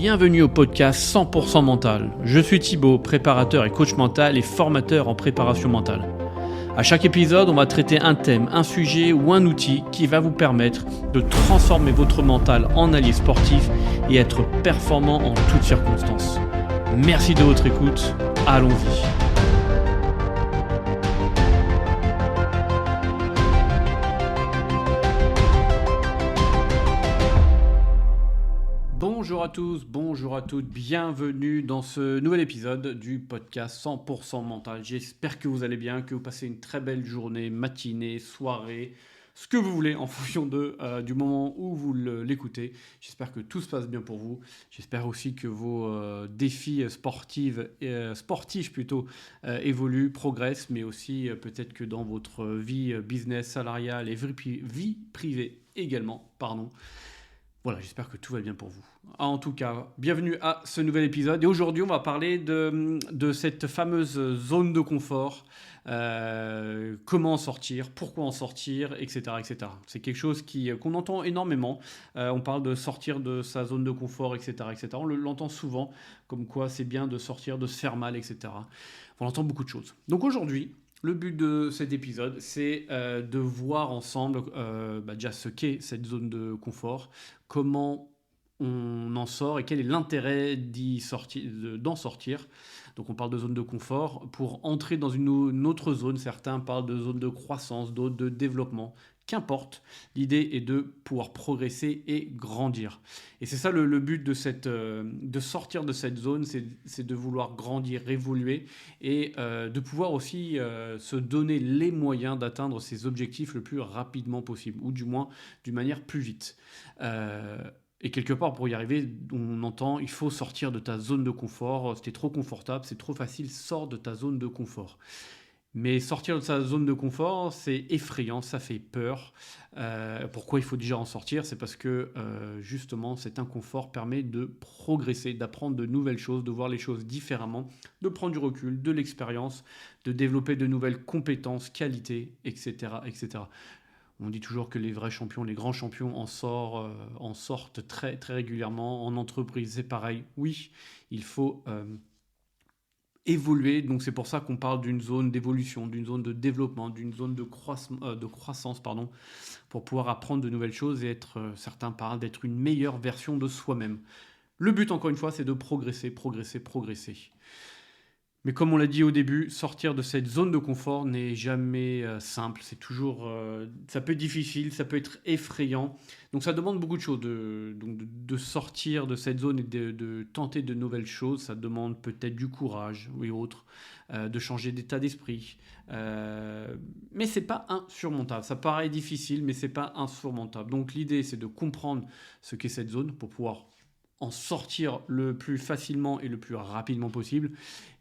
Bienvenue au podcast 100% mental. Je suis Thibaut, préparateur et coach mental et formateur en préparation mentale. À chaque épisode, on va traiter un thème, un sujet ou un outil qui va vous permettre de transformer votre mental en allié sportif et être performant en toutes circonstances. Merci de votre écoute, allons-y. Bonjour à tous, bonjour à toutes, bienvenue dans ce nouvel épisode du podcast 100% mental. J'espère que vous allez bien, que vous passez une très belle journée, matinée, soirée, ce que vous voulez en fonction du moment où vous l'écoutez. J'espère que tout se passe bien pour vous. J'espère aussi que vos défis sportifs évoluent, progressent, mais aussi peut-être que dans votre vie business, salariale et vie privée également, Voilà, j'espère que tout va bien pour vous. En tout cas, bienvenue à ce nouvel épisode. Et aujourd'hui, on va parler de cette fameuse zone de confort. Comment en sortir, pourquoi en sortir, etc. etc. C'est quelque chose qu'on entend énormément. On parle de sortir de sa zone de confort, etc. etc. On l'entend souvent, comme quoi c'est bien de sortir, de se faire mal, etc. On entend beaucoup de choses. Donc aujourd'hui, le but de cet épisode, c'est de voir ensemble déjà ce qu'est cette zone de confort, comment on en sort et quel est l'intérêt d'en sortir. Donc on parle de zone de confort pour entrer dans une autre zone. Certains parlent de zone de croissance, d'autres de développement. Qu'importe, l'idée est de pouvoir progresser et grandir. Et c'est ça le but de sortir de cette zone, c'est de vouloir grandir, évoluer et de pouvoir aussi se donner les moyens d'atteindre ses objectifs le plus rapidement possible, ou du moins d'une manière plus vite. Et quelque part, pour y arriver, on entend il faut sortir de ta zone de confort, c'était trop confortable, c'est trop facile, sors de ta zone de confort. Mais sortir de sa zone de confort, c'est effrayant, ça fait peur. Pourquoi il faut déjà en sortir ? C'est parce que justement cet inconfort permet de progresser, d'apprendre de nouvelles choses, de voir les choses différemment, de prendre du recul, de l'expérience, de développer de nouvelles compétences, qualités, etc. etc. On dit toujours que les vrais champions, les grands champions en sortent très, très régulièrement. En entreprise, c'est pareil. Oui, il faut évoluer. Donc c'est pour ça qu'on parle d'une zone d'évolution, d'une zone de développement, d'une zone de croissance, pour pouvoir apprendre de nouvelles choses et certains parlent d'être une meilleure version de soi-même. Le but, encore une fois, c'est de progresser, progresser, progresser. Mais comme on l'a dit au début, sortir de cette zone de confort n'est jamais simple. C'est toujours, ça peut être difficile, ça peut être effrayant. Donc ça demande beaucoup de choses, de sortir de cette zone et de tenter de nouvelles choses. Ça demande peut-être du courage et autres, de changer d'état d'esprit. Mais c'est pas insurmontable. Ça paraît difficile, mais c'est pas insurmontable. Donc l'idée, c'est de comprendre ce qu'est cette zone pour pouvoir en sortir le plus facilement et le plus rapidement possible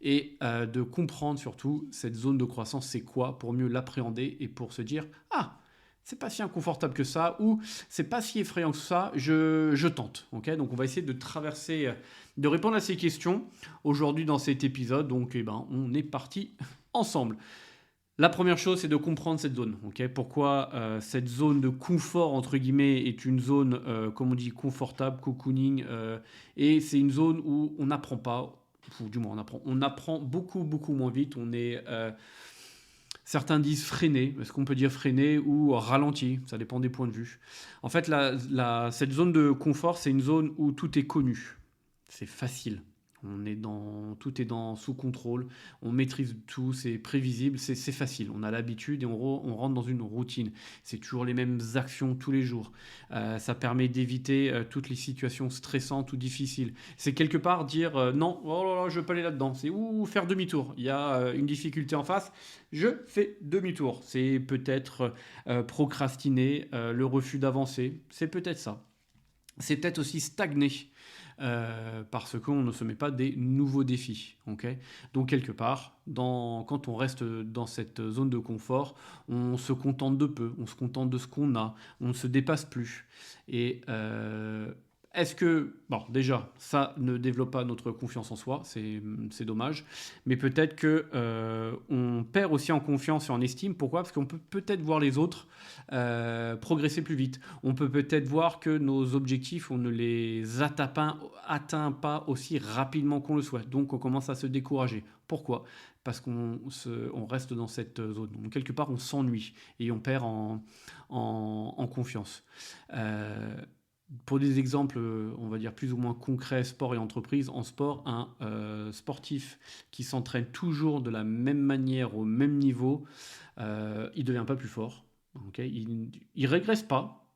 et de comprendre surtout cette zone de croissance, c'est quoi, pour mieux l'appréhender et pour se dire « Ah, c'est pas si inconfortable que ça » ou « C'est pas si effrayant que ça, je tente. » Okay, donc on va essayer de répondre à ces questions aujourd'hui dans cet épisode. Donc on est parti ensemble. La première chose, c'est de comprendre cette zone. Okay, pourquoi cette zone de confort, entre guillemets, est une zone, comme on dit, confortable, cocooning, et c'est une zone où on n'apprend pas, ou du moins on apprend beaucoup, beaucoup moins vite. On est, certains disent freiné, est-ce qu'on peut dire freiné ou ralenti, ça dépend des points de vue. En fait, cette zone de confort, c'est une zone où tout est connu, c'est facile. Tout est sous contrôle, on maîtrise tout, c'est prévisible, c'est facile. On a l'habitude et on rentre dans une routine. C'est toujours les mêmes actions tous les jours. Ça permet d'éviter toutes les situations stressantes ou difficiles. C'est quelque part dire non, oh là là, je veux pas aller là-dedans. C'est faire demi-tour. Il y a une difficulté en face, je fais demi-tour. C'est peut-être procrastiner, le refus d'avancer. C'est peut-être ça. C'est peut-être aussi stagner. Parce qu'on ne se met pas des nouveaux défis. Okay, donc quelque part, quand on reste dans cette zone de confort, on se contente de peu, on se contente de ce qu'on a, on ne se dépasse plus. Et est-ce que, bon, déjà, ça ne développe pas notre confiance en soi, c'est dommage, mais peut-être que on perd aussi en confiance et en estime. Pourquoi? Parce qu'on peut peut-être voir les autres progresser plus vite. On peut peut-être voir que nos objectifs, on ne les atteint pas aussi rapidement qu'on le souhaite. Donc, on commence à se décourager. Pourquoi? Parce on reste dans cette zone. Donc, quelque part, on s'ennuie et on perd en confiance. Euh, pour des exemples, on va dire plus ou moins concrets, sport et entreprise, en sport, un sportif qui s'entraîne toujours de la même manière, au même niveau, il ne devient pas plus fort. Okay, il ne régresse pas,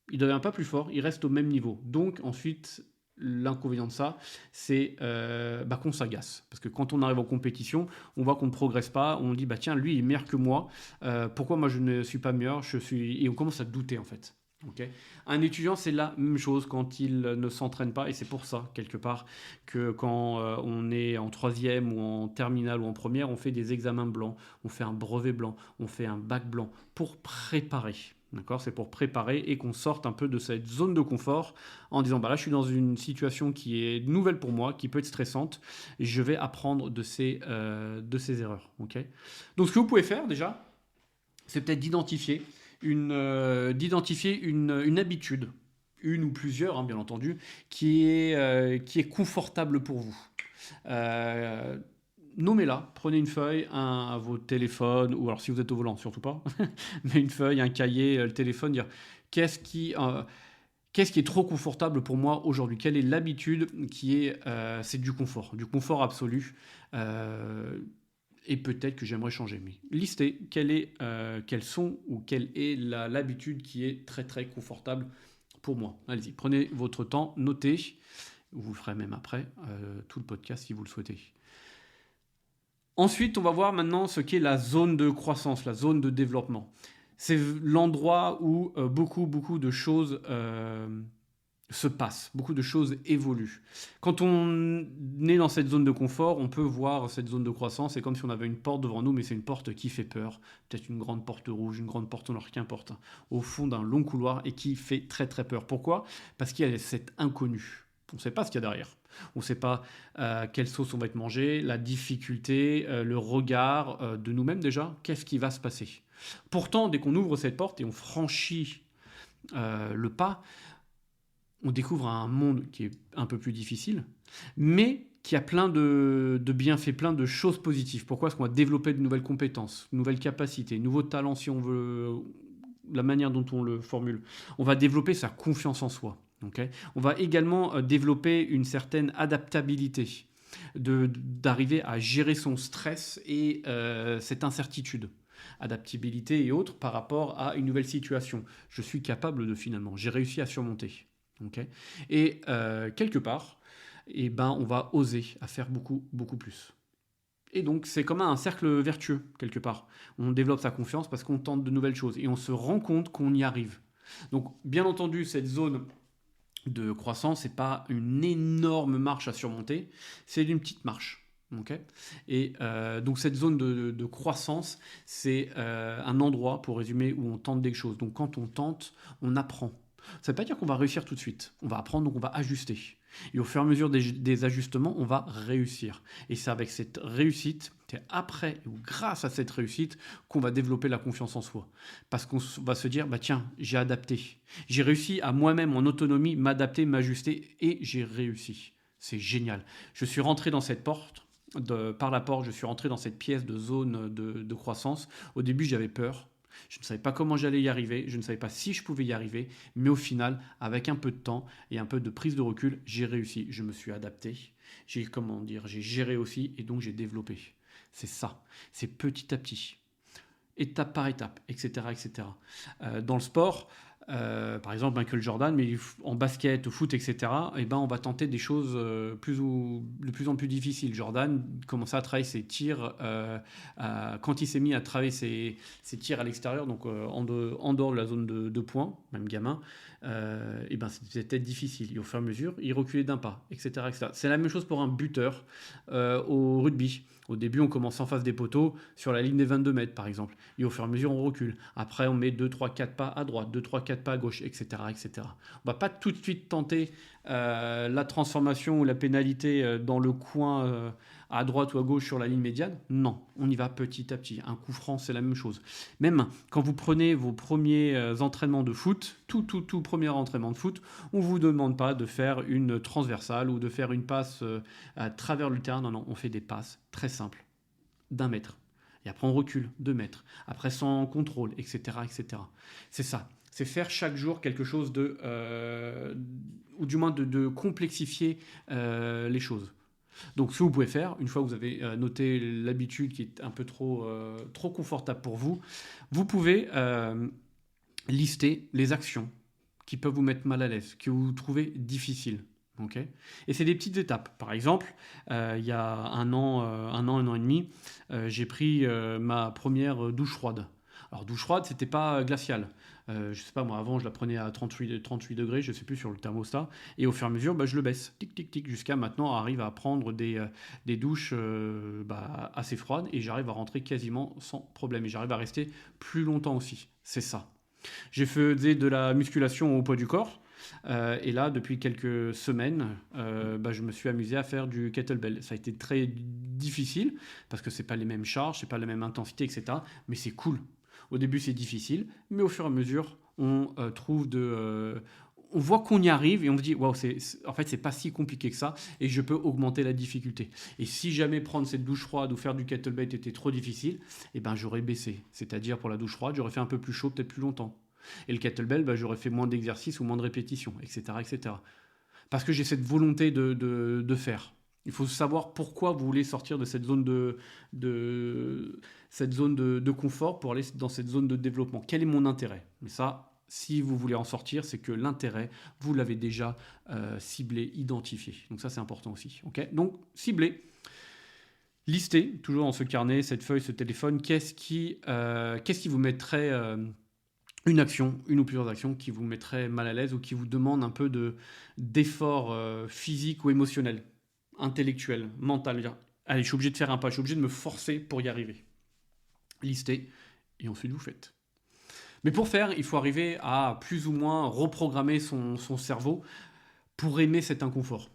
il ne devient pas plus fort, il reste au même niveau. Donc ensuite, l'inconvénient de ça, c'est qu'on s'agace. Parce que quand on arrive en compétition, on voit qu'on ne progresse pas, on dit, bah tiens, lui, il est meilleur que moi, pourquoi moi je ne suis pas meilleur, et on commence à douter en fait. Okay. Un étudiant, c'est la même chose quand il ne s'entraîne pas, et c'est pour ça, quelque part, que quand on est en troisième ou en terminale ou en première, on fait des examens blancs, on fait un brevet blanc, on fait un bac blanc, pour préparer. D'accord, c'est pour préparer et qu'on sorte un peu de cette zone de confort en disant bah là je suis dans une situation qui est nouvelle pour moi, qui peut être stressante, et je vais apprendre de ces erreurs. Okay. Donc ce que vous pouvez faire déjà, c'est peut-être d'identifier une habitude, une ou plusieurs, hein, bien entendu, qui est confortable pour vous. Euh, Nommez-la, prenez une feuille, à votre téléphone, ou alors si vous êtes au volant, surtout pas, mais une feuille, un cahier, le téléphone, dire qu'est-ce qui, euh, qu'est-ce qui est trop confortable pour moi aujourd'hui? Quelle est l'habitude c'est du confort absolu. Euh, et peut-être que j'aimerais changer. Mais listez quelles sont ou quelle est l'habitude qui est très très confortable pour moi. Allez-y, prenez votre temps, notez. Vous le ferez même après tout le podcast si vous le souhaitez. Ensuite, on va voir maintenant ce qu'est la zone de croissance, la zone de développement. C'est l'endroit où beaucoup de choses se passent, beaucoup de choses évoluent. Quand on est dans cette zone de confort, on peut voir cette zone de croissance, c'est comme si on avait une porte devant nous, mais c'est une porte qui fait peur, peut-être une grande porte rouge, une grande porte noire, qu'importe, au fond d'un long couloir et qui fait très très peur. Pourquoi? Parce qu'il y a cet inconnu. On ne sait pas ce qu'il y a derrière. On ne sait pas quelle sauce on va être mangé, la difficulté, le regard de nous-mêmes déjà, qu'est-ce qui va se passer. Pourtant, dès qu'on ouvre cette porte et on franchit le pas, on découvre un monde qui est un peu plus difficile, mais qui a plein de bienfaits, plein de choses positives. Pourquoi? Parce qu'on va développer de nouvelles compétences, de nouvelles capacités, de nouveaux talents si on veut, la manière dont on le formule. On va développer sa confiance en soi. Okay. On va également développer une certaine adaptabilité, d'arriver à gérer son stress et cette incertitude. Adaptabilité et autres par rapport à une nouvelle situation. Je suis capable de finalement, j'ai réussi à surmonter. Okay. Et quelque part, on va oser à faire beaucoup plus. Et donc, c'est comme un cercle vertueux, quelque part. On développe sa confiance parce qu'on tente de nouvelles choses et on se rend compte qu'on y arrive. Donc, bien entendu, cette zone de croissance, c'est pas une énorme marche à surmonter, c'est une petite marche. Okay. Et donc cette zone de croissance, c'est un endroit, pour résumer, où on tente des choses. Donc quand on tente, on apprend. Ça ne veut pas dire qu'on va réussir tout de suite. On va apprendre, donc on va ajuster. Et au fur et à mesure des ajustements, on va réussir. Et c'est avec cette réussite, c'est après ou grâce à cette réussite qu'on va développer la confiance en soi. Parce qu'on va se dire, bah tiens, j'ai adapté. J'ai réussi à moi-même, en autonomie, m'adapter, m'ajuster et j'ai réussi. C'est génial. Je suis rentré dans cette porte. Par la porte, je suis rentré dans cette pièce de zone de croissance. Au début, j'avais peur. Je ne savais pas comment j'allais y arriver, je ne savais pas si je pouvais y arriver, mais au final, avec un peu de temps et un peu de prise de recul, j'ai réussi. Je me suis adapté, j'ai géré aussi et donc j'ai développé. C'est ça, c'est petit à petit, étape par étape, etc. etc. Dans le sport, par exemple Michael Jordan, mais en basket, au foot, etc., on va tenter des choses de plus en plus difficiles. Jordan commençait à travailler ses tirs, quand il s'est mis à travailler ses tirs à l'extérieur, donc en dehors de la zone de points, même gamin, c'était difficile. Et au fur et à mesure, il reculait d'un pas, etc. etc. C'est la même chose pour un buteur au rugby. Au début, on commence en face des poteaux, sur la ligne des 22 mètres, par exemple. Et au fur et à mesure, on recule. Après, on met 2, 3, 4 pas à droite, 2, 3, 4 pas à gauche, etc. etc. On ne va pas tout de suite tenter la transformation ou la pénalité dans le coin à droite ou à gauche sur la ligne médiane. Non, on y va petit à petit. Un coup franc, c'est la même chose. Même quand vous prenez vos premiers entraînements de foot, tout premier entraînement de foot, on ne vous demande pas de faire une transversale ou de faire une passe à travers le terrain. Non, non, on fait des passes très simples d'1 mètre. Et après, on recule 2 mètres. Après, sans contrôle, etc. etc. C'est ça. C'est faire chaque jour quelque chose de... ou du moins de complexifier les choses. Donc, ce que vous pouvez faire, une fois que vous avez noté l'habitude qui est un peu trop confortable pour vous, vous pouvez lister les actions qui peuvent vous mettre mal à l'aise, que vous trouvez difficiles. Okay. Et c'est des petites étapes. Par exemple, il y a un an et demi, j'ai pris ma première douche froide. Alors, douche froide, c'était pas glacial. Je sais pas, moi, avant, je la prenais à 38 degrés, je sais plus, sur le thermostat. Et au fur et à mesure, je le baisse, tic, tic, tic, jusqu'à maintenant, arrive à prendre des douches assez froides. Et j'arrive à rentrer quasiment sans problème. Et j'arrive à rester plus longtemps aussi. C'est ça. J'ai fait de la musculation au poids du corps. Et là, depuis quelques semaines, je me suis amusé à faire du kettlebell. Ça a été très difficile parce que c'est pas les mêmes charges, c'est pas la même intensité, etc. Mais c'est cool. Au début, c'est difficile, mais au fur et à mesure, on on voit qu'on y arrive et on se dit waouh, en fait, c'est pas si compliqué que ça et je peux augmenter la difficulté. Et si jamais prendre cette douche froide ou faire du kettlebell était trop difficile, j'aurais baissé. C'est-à-dire pour la douche froide, j'aurais fait un peu plus chaud, peut-être plus longtemps. Et le kettlebell, j'aurais fait moins d'exercices ou moins de répétitions, etc., etc. Parce que j'ai cette volonté de faire. Il faut savoir pourquoi vous voulez sortir de cette zone de confort pour aller dans cette zone de développement. Quel est mon intérêt? Mais ça, si vous voulez en sortir, c'est que l'intérêt, vous l'avez déjà ciblé, identifié. Donc ça, c'est important aussi. Okay, donc, ciblez. Listez, toujours dans ce carnet, cette feuille, ce téléphone, qu'est-ce qui vous mettrait... une action, une ou plusieurs actions qui vous mettraient mal à l'aise ou qui vous demandent un peu d'effort physique ou émotionnel, intellectuel, mental. Allez, je suis obligé de faire un pas, je suis obligé de me forcer pour y arriver. Listez, et ensuite vous faites. Mais pour faire, il faut arriver à plus ou moins reprogrammer son cerveau pour aimer cet inconfort.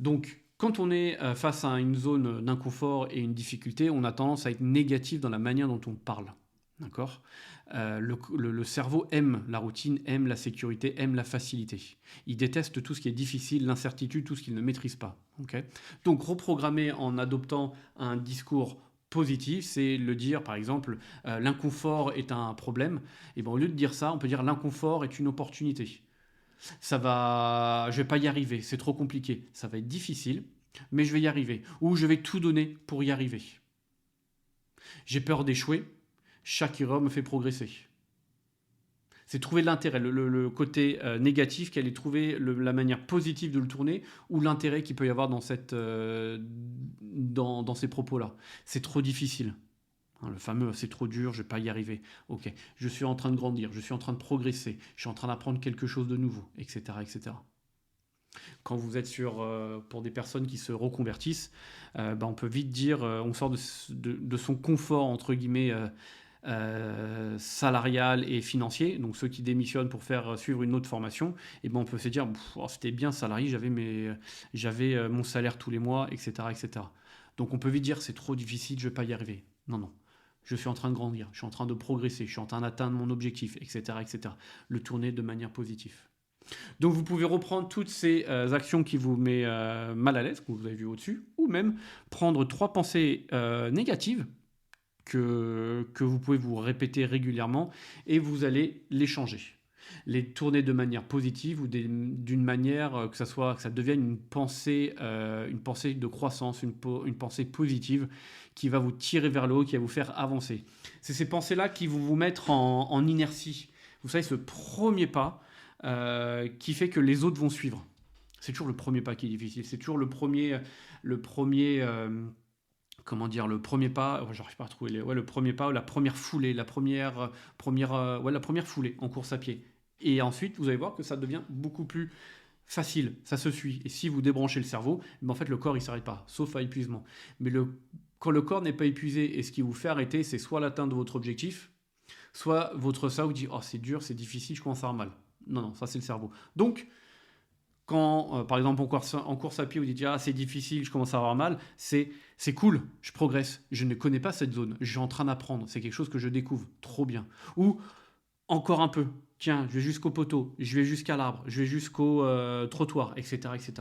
Donc, quand on est face à une zone d'inconfort et une difficulté, on a tendance à être négatif dans la manière dont on parle. D'accord ? Le cerveau aime la routine, aime la sécurité, aime la facilité. Il déteste tout ce qui est difficile, l'incertitude, tout ce qu'il ne maîtrise pas. Okay ? Donc reprogrammer en adoptant un discours positif, c'est le dire, par exemple, l'inconfort est un problème. Et au lieu de dire ça, on peut dire l'inconfort est une opportunité. Je vais pas y arriver, c'est trop compliqué. Ça va être difficile, mais je vais y arriver. Ou je vais tout donner pour y arriver. J'ai peur d'échouer. Chaque erreur me fait progresser. C'est trouver l'intérêt, le côté négatif, qu'elle est trouver la manière positive de le tourner ou l'intérêt qu'il peut y avoir dans ces propos-là. C'est trop difficile. Le fameux « c'est trop dur, je ne vais pas y arriver ». Ok, je suis en train de grandir, je suis en train de progresser, je suis en train d'apprendre quelque chose de nouveau, etc. etc. Quand vous êtes pour des personnes qui se reconvertissent, on peut vite dire, on sort de son confort, entre guillemets, salarial et financier, donc ceux qui démissionnent pour faire suivre une autre formation, on peut se dire c'était bien salarié, j'avais mon salaire tous les mois, etc., etc. Donc on peut vite dire c'est trop difficile, je ne vais pas y arriver. Non, je suis en train de grandir, je suis en train de progresser, je suis en train d'atteindre mon objectif, etc., etc. Le tourner de manière positive. Donc vous pouvez reprendre toutes ces actions qui vous mettent mal à l'aise, que vous avez vu au-dessus, ou même prendre 3 pensées négatives que vous pouvez vous répéter régulièrement et vous allez les changer. Les tourner de manière positive ou d'une manière que ça devienne une pensée de croissance, une pensée positive qui va vous tirer vers le haut, qui va vous faire avancer. C'est ces pensées-là qui vont vous mettre en inertie. Vous savez, ce premier pas qui fait que les autres vont suivre. C'est toujours le premier pas qui est difficile. C'est toujours le premier pas, j'arrive pas à trouver le premier pas, la première foulée, la première foulée en course à pied. Et ensuite, vous allez voir que ça devient beaucoup plus facile, ça se suit. Et si vous débranchez le cerveau, en fait, le corps, il s'arrête pas, sauf à épuisement. Mais quand le corps n'est pas épuisé et ce qui vous fait arrêter, c'est soit l'atteinte de votre objectif, soit votre cerveau dit oh c'est dur, c'est difficile, je commence à avoir mal. Non, non, ça c'est le cerveau. Donc, quand par exemple en course à pied, vous dites ah c'est difficile, je commence à avoir mal, c'est cool, je progresse, je ne connais pas cette zone, je suis en train d'apprendre, c'est quelque chose que je découvre, trop bien. Ou encore un peu, tiens, je vais jusqu'au poteau, je vais jusqu'à l'arbre, je vais jusqu'au trottoir, etc., etc.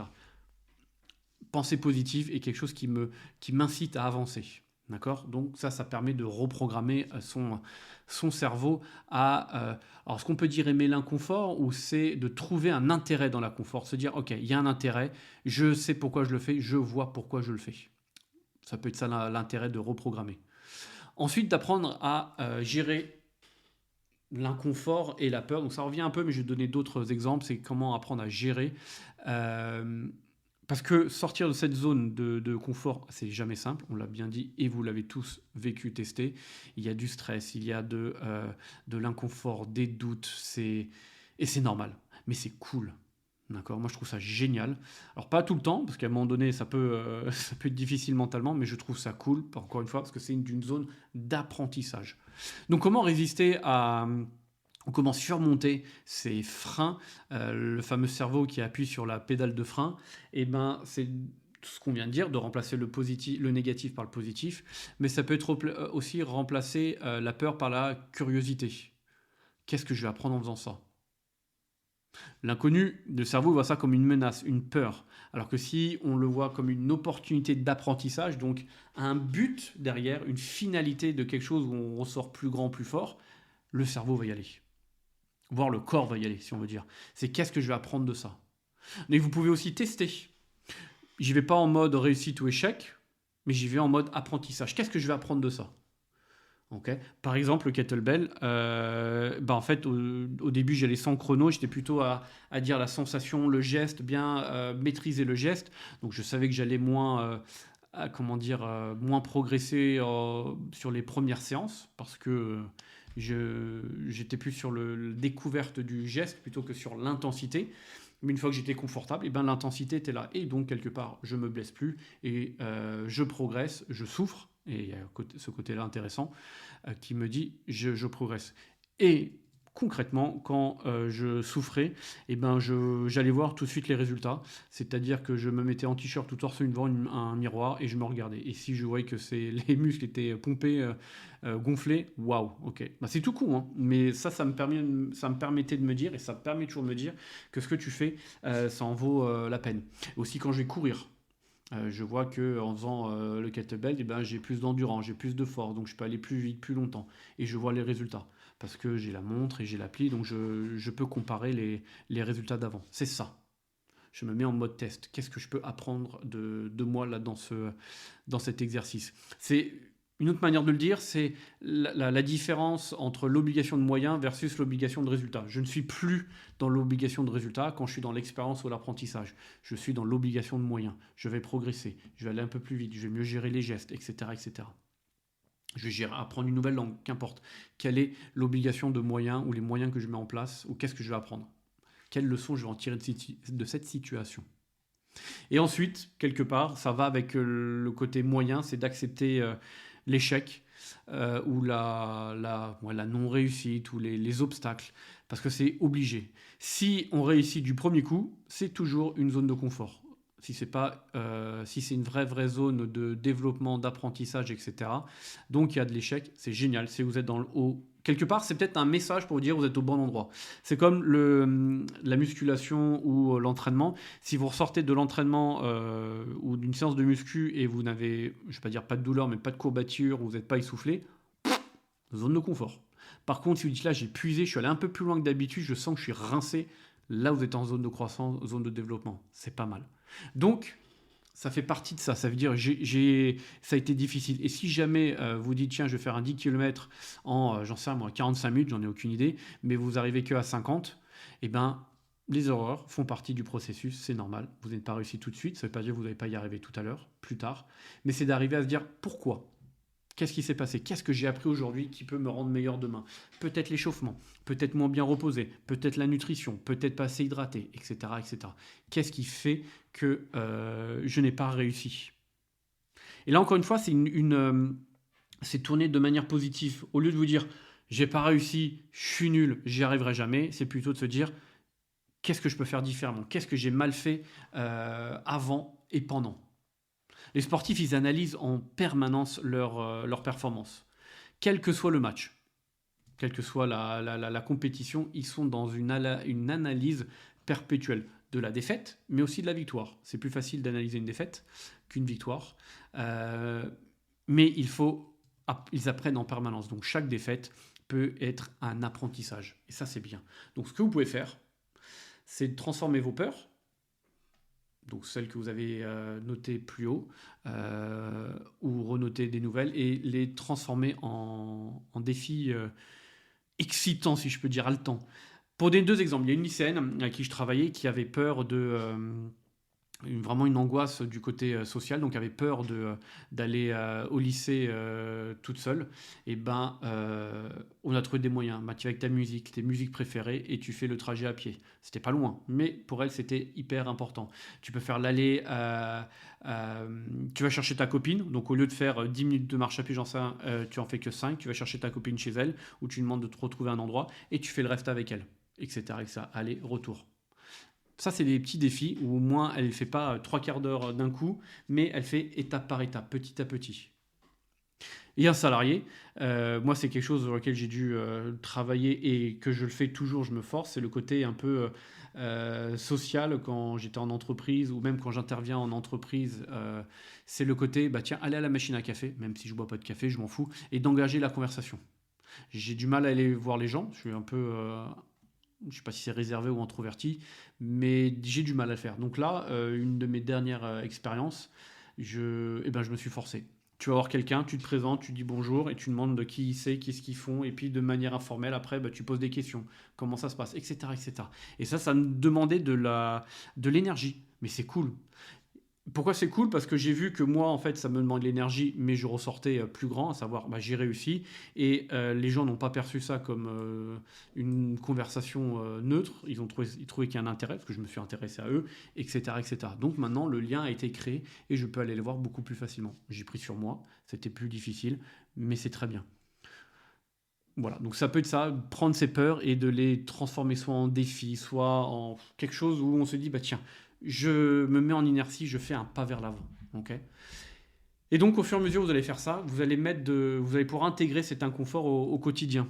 Pensée positive est quelque chose qui m'incite à avancer. D'accord. Donc ça permet de reprogrammer son cerveau à, alors ce qu'on peut dire aimer l'inconfort, ou c'est de trouver un intérêt dans l'inconfort, se dire ok, il y a un intérêt, je sais pourquoi je le fais, je vois pourquoi je le fais. Ça peut être ça l'intérêt de reprogrammer. Ensuite, d'apprendre à gérer l'inconfort et la peur. Donc ça revient un peu, mais je vais donner d'autres exemples. C'est comment apprendre à gérer. Parce que sortir de cette zone de confort, c'est jamais simple, on l'a bien dit, et vous l'avez tous vécu, testé. Il y a du stress, il y a de l'inconfort, des doutes, et c'est normal, mais c'est cool. D'accord. Moi, je trouve ça génial. Alors, pas tout le temps, parce qu'à un moment donné, ça peut être difficile mentalement, mais je trouve ça cool, encore une fois, parce que c'est une zone d'apprentissage. Donc, comment résister à... Comment surmonter ces freins, le fameux cerveau qui appuie sur la pédale de frein, et ben, c'est tout ce qu'on vient de dire, de remplacer le négatif par le positif, mais ça peut être aussi remplacer la peur par la curiosité. Qu'est-ce que je vais apprendre en faisant ça? L'inconnu, le cerveau voit ça comme une menace, une peur. Alors que si on le voit comme une opportunité d'apprentissage, donc un but derrière, une finalité de quelque chose où on ressort plus grand, plus fort, le cerveau va y aller. Voire le corps va y aller, si on veut dire. C'est qu'est-ce que je vais apprendre de ça. Mais vous pouvez aussi tester. J'y vais pas en mode réussite ou échec, mais j'y vais en mode apprentissage. Qu'est-ce que je vais apprendre de ça? Okay. Par exemple, le kettlebell, en fait, au début, j'allais sans chrono, j'étais plutôt à dire la sensation, le geste, bien maîtriser le geste. Donc, je savais que j'allais moins, moins progresser sur les premières séances, parce que j'étais plus sur la découverte du geste plutôt que sur l'intensité. Mais une fois que j'étais confortable, et ben, l'intensité était là. Et donc, quelque part, je ne me blesse plus et je progresse, je souffre. Et il y a ce côté-là intéressant qui me dit je progresse. Et concrètement, quand je souffrais, j'allais voir tout de suite les résultats. C'est-à-dire que je me mettais en t-shirt tout torse nu devant un miroir et je me regardais. Et si je voyais que les muscles étaient pompés, gonflés, waouh, ok. C'est tout con, hein, mais ça me permettait de me dire, et ça me permet toujours de me dire que ce que tu fais, ça en vaut la peine. Aussi quand je vais courir. Je vois qu'en faisant le kettlebell, j'ai plus d'endurance, j'ai plus de force, donc je peux aller plus vite, plus longtemps. Et je vois les résultats. Parce que j'ai la montre et j'ai l'appli, donc je peux comparer les résultats d'avant. C'est ça. Je me mets en mode test. Qu'est-ce que je peux apprendre de moi là dans cet exercice? C'est une autre manière de le dire, c'est la différence entre l'obligation de moyens versus l'obligation de résultat. Je ne suis plus dans l'obligation de résultat quand je suis dans l'expérience ou l'apprentissage. Je suis dans l'obligation de moyens. Je vais progresser, je vais aller un peu plus vite, je vais mieux gérer les gestes, etc. etc. Je vais apprendre une nouvelle langue, qu'importe. Quelle est l'obligation de moyens ou les moyens que je mets en place, ou qu'est-ce que je vais apprendre? Quelle leçon je vais en tirer de cette situation? Et ensuite, quelque part, ça va avec le côté moyen, c'est d'accepter l'échec ou la non-réussite ou les obstacles, parce que c'est obligé. Si on réussit du premier coup, c'est toujours une zone de confort. Si c'est une vraie zone de développement, d'apprentissage, etc. Donc il y a de l'échec, c'est génial. Si vous êtes dans le haut, quelque part, c'est peut-être un message pour vous dire que vous êtes au bon endroit. C'est comme la musculation ou l'entraînement. Si vous ressortez de l'entraînement ou d'une séance de muscu et vous n'avez, je ne vais pas dire pas de douleur, mais pas de courbature, ou vous n'êtes pas essoufflé, zone de confort. Par contre, si vous dites là, j'ai puisé, je suis allé un peu plus loin que d'habitude, je sens que je suis rincé, là vous êtes en zone de croissance, zone de développement. C'est pas mal. Donc, ça fait partie de ça. Ça veut dire ça a été difficile. Et si jamais vous dites, tiens, je vais faire un 10 km en, j'en sais rien, moi, 45 minutes, j'en ai aucune idée, mais vous arrivez que à 50, eh ben, les erreurs font partie du processus, c'est normal. Vous n'êtes pas réussi tout de suite, ça ne veut pas dire que vous n'allez pas y arriver tout à l'heure, plus tard, mais c'est d'arriver à se dire pourquoi. Qu'est-ce qui s'est passé? Qu'est-ce que j'ai appris aujourd'hui qui peut me rendre meilleur demain? Peut-être l'échauffement, peut-être moins bien reposé, peut-être la nutrition, peut-être pas assez hydraté, etc. etc. Qu'est-ce qui fait que je n'ai pas réussi? Et là, encore une fois, c'est tourné de manière positive. Au lieu de vous dire, j'ai pas réussi, je suis nul, j'y arriverai jamais, c'est plutôt de se dire, qu'est-ce que je peux faire différemment? Qu'est-ce que j'ai mal fait avant et pendant? Les sportifs, ils analysent en permanence leur performance. Quel que soit le match, quelle que soit la compétition, ils sont dans une analyse perpétuelle de la défaite, mais aussi de la victoire. C'est plus facile d'analyser une défaite qu'une victoire. Mais ils apprennent en permanence. Donc chaque défaite peut être un apprentissage. Et ça, c'est bien. Donc ce que vous pouvez faire, c'est de transformer vos peurs, donc celles que vous avez notées plus haut, ou renoter des nouvelles, et les transformer en défis excitants, si je peux dire, haletants. Pour donner deux exemples, il y a une lycéenne à qui je travaillais qui avait peur vraiment une angoisse du côté social, donc avait peur d'aller au lycée toute seule. Et ben, on a trouvé des moyens. Bah, tu vas avec ta musique, tes musiques préférées, et tu fais le trajet à pied. C'était pas loin, mais pour elle, c'était hyper important. Tu peux faire l'aller. Tu vas chercher ta copine, donc au lieu de faire 10 minutes de marche à pied, j'en sais rien, tu en fais que 5. Tu vas chercher ta copine chez elle, ou tu lui demandes de te retrouver un endroit, et tu fais le reste avec elle, etc. etc. Aller, retour. Ça, c'est des petits défis où au moins elle ne fait pas 3 quarts d'heure d'un coup, mais elle fait étape par étape, petit à petit. Et un salarié, moi, c'est quelque chose sur lequel j'ai dû travailler et que je le fais toujours, je me force, c'est le côté un peu social quand j'étais en entreprise ou même quand j'interviens en entreprise. C'est le côté, bah tiens, aller à la machine à café, même si je ne bois pas de café, je m'en fous, et d'engager la conversation. J'ai du mal à aller voir les gens, je suis un peu je ne sais pas si c'est réservé ou introverti, mais j'ai du mal à le faire. Donc là, une de mes dernières expériences, je me suis forcé. Tu vas voir quelqu'un, tu te présentes, tu dis bonjour et tu demandes de qui c'est, qu'est-ce qu'ils font, et puis de manière informelle, après, tu poses des questions. Comment ça se passe, etc. etc. Et ça me demandait de l'énergie. Mais c'est cool. Pourquoi c'est cool? Parce que j'ai vu que moi, en fait, ça me demande de l'énergie, mais je ressortais plus grand, à savoir, j'ai réussi. Et les gens n'ont pas perçu ça comme une conversation neutre. Ils trouvaient qu'il y a un intérêt, parce que je me suis intéressé à eux, etc., etc. Donc maintenant, le lien a été créé et je peux aller les voir beaucoup plus facilement. J'ai pris sur moi, c'était plus difficile, mais c'est très bien. Voilà, donc ça peut être ça, prendre ses peurs et de les transformer soit en défi, soit en quelque chose où on se dit, bah tiens, je me mets en inertie, je fais un pas vers l'avant. Ok. Et donc au fur et à mesure vous allez faire ça, vous allez pouvoir intégrer cet inconfort au quotidien.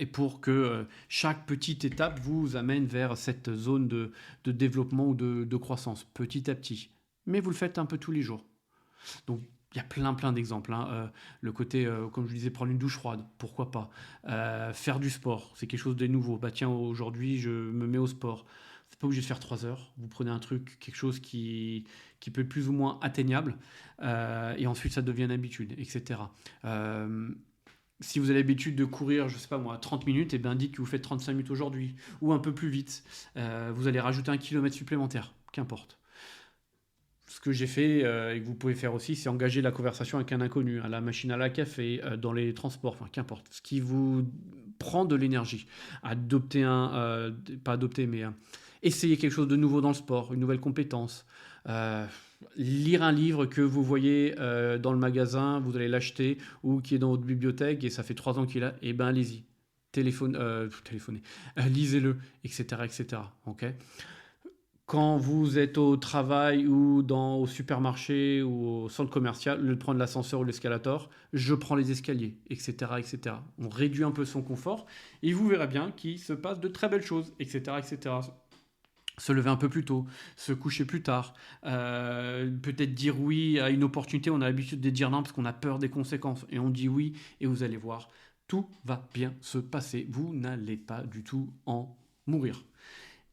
Et pour que chaque petite étape vous amène vers cette zone de développement ou de croissance, petit à petit. Mais vous le faites un peu tous les jours. Donc, il y a plein d'exemples. Hein. Le côté, comme je disais, prendre une douche froide, pourquoi pas. Faire du sport, c'est quelque chose de nouveau. Bah tiens, aujourd'hui, je me mets au sport. C'est pas obligé de faire 3 heures. Vous prenez un truc, quelque chose qui peut être plus ou moins atteignable. Et ensuite, ça devient une habitude, etc. Si vous avez l'habitude de courir, je sais pas moi, 30 minutes, et bien dites que vous faites 35 minutes aujourd'hui, ou un peu plus vite. Vous allez rajouter 1 kilomètre supplémentaire, qu'importe. Ce que j'ai fait et que vous pouvez faire aussi, c'est engager la conversation avec un inconnu, à la machine à la café, dans les transports, enfin qu'importe. Ce qui vous prend de l'énergie. Pas adopter, mais essayer quelque chose de nouveau dans le sport, une nouvelle compétence. Euh, Lire un livre que vous voyez dans le magasin, vous allez l'acheter, ou qui est dans votre bibliothèque et ça fait 3 ans qu'il est là, et ben allez-y. Téléphonez, lisez-le, etc. etc. Ok. Quand vous êtes au travail ou au supermarché ou au centre commercial, au lieu de prendre l'ascenseur ou l'escalator, je prends les escaliers, etc., etc. On réduit un peu son confort et vous verrez bien qu'il se passe de très belles choses, etc., etc. Se lever un peu plus tôt, se coucher plus tard, peut-être dire oui à une opportunité, on a l'habitude de dire non parce qu'on a peur des conséquences, et on dit oui, et vous allez voir, tout va bien se passer, vous n'allez pas du tout en mourir.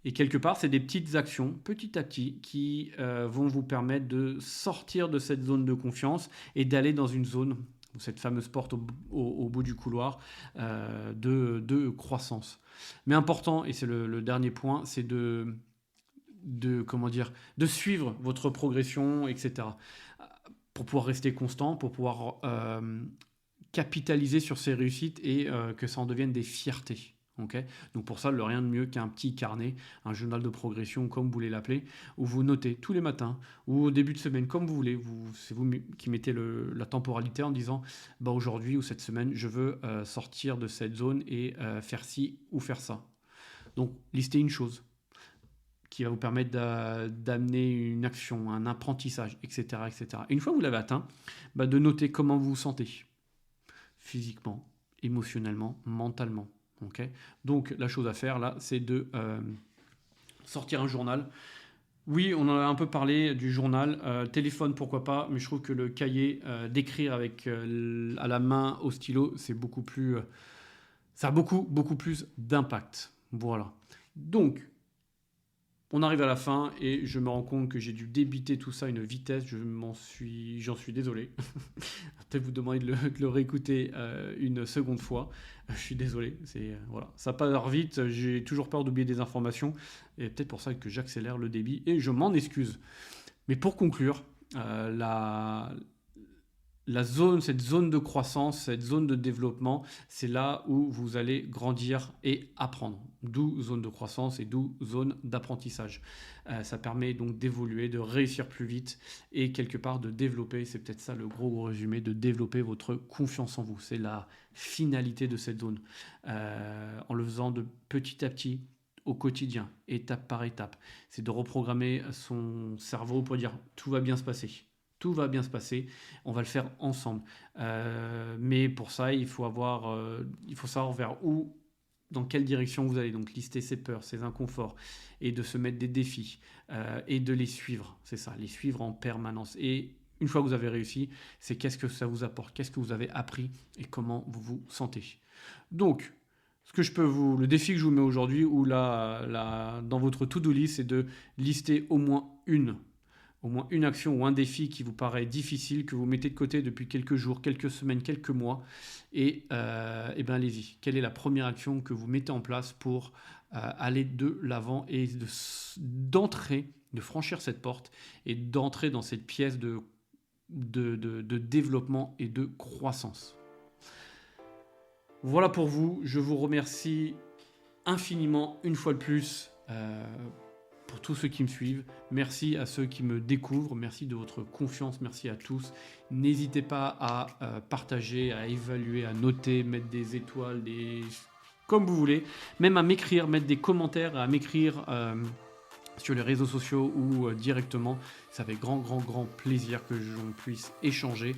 Et quelque part, c'est des petites actions, petit à petit, qui vont vous permettre de sortir de cette zone de confiance et d'aller dans une zone, cette fameuse porte au bout du couloir, de croissance. Mais important, et c'est le dernier point, c'est comment dire, de suivre votre progression, etc. Pour pouvoir rester constant, pour pouvoir capitaliser sur ces réussites et que ça en devienne des fiertés. Okay, donc pour ça, rien de mieux qu'un petit carnet, un journal de progression, comme vous voulez l'appeler, où vous notez tous les matins ou au début de semaine, comme vous voulez. C'est vous qui mettez la temporalité en disant bah, aujourd'hui ou cette semaine, je veux sortir de cette zone et faire ci ou faire ça. Donc, listez une chose qui va vous permettre d'amener une action, un apprentissage, etc. etc. Et une fois que vous l'avez atteint, bah, de noter comment vous vous sentez physiquement, émotionnellement, mentalement. Okay, donc la chose à faire là, c'est de sortir un journal. Oui, on en a un peu parlé du journal. Téléphone, pourquoi pas, mais je trouve que le cahier, d'écrire avec à la main au stylo, c'est beaucoup plus... ça a beaucoup plus d'impact. Voilà. Donc, on arrive à la fin et je me rends compte que j'ai dû débiter tout ça à une vitesse. J'en suis désolé. Peut-être vous demander de le réécouter une seconde fois. Je suis désolé. Voilà. Ça part vite. J'ai toujours peur d'oublier des informations. Et peut-être pour ça que j'accélère le débit. Et je m'en excuse. Mais pour conclure, cette zone de croissance, cette zone de développement, c'est là où vous allez grandir et apprendre. D'où zone de croissance et d'où zone d'apprentissage. Ça permet donc d'évoluer, de réussir plus vite et quelque part de développer, c'est peut-être ça le gros résumé, de développer votre confiance en vous. C'est la finalité de cette zone. En le faisant de petit à petit, au quotidien, étape par étape. C'est de reprogrammer son cerveau pour dire tout va bien se passer. Tout va bien se passer, on va le faire ensemble. Mais pour ça, il faut savoir vers où, dans quelle direction vous allez. Donc lister ses peurs, ses inconforts, et de se mettre des défis, et de les suivre. C'est ça, les suivre en permanence. Et une fois que vous avez réussi, c'est qu'est-ce que ça vous apporte, qu'est-ce que vous avez appris et comment vous vous sentez. Donc, le défi que je vous mets aujourd'hui, ou dans votre to-do list, c'est de lister au moins une action ou un défi qui vous paraît difficile, que vous mettez de côté depuis quelques jours, quelques semaines, quelques mois, et ben allez-y. Quelle est la première action que vous mettez en place pour aller de l'avant et de franchir cette porte et d'entrer dans cette pièce de développement et de croissance. Voilà pour vous. Je vous remercie infiniment, une fois de plus, pour tous ceux qui me suivent. Merci à ceux qui me découvrent. Merci de votre confiance. Merci à tous. N'hésitez pas à partager, à évaluer, à noter, mettre des étoiles, comme vous voulez. Même à m'écrire, mettre des commentaires, à m'écrire sur les réseaux sociaux ou directement. Ça fait grand plaisir que j'en puisse échanger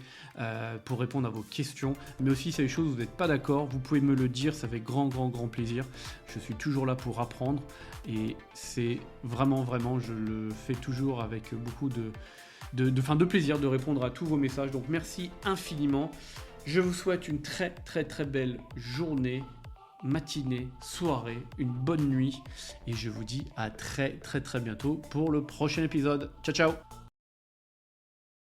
pour répondre à vos questions. Mais aussi, si il y a des choses où vous n'êtes pas d'accord, vous pouvez me le dire. Ça fait grand plaisir. Je suis toujours là pour apprendre. Et c'est vraiment, je le fais toujours avec beaucoup de plaisir de répondre à tous vos messages. Donc merci infiniment. Je vous souhaite une très belle journée, matinée, soirée, une bonne nuit. Et je vous dis à très bientôt pour le prochain épisode. Ciao.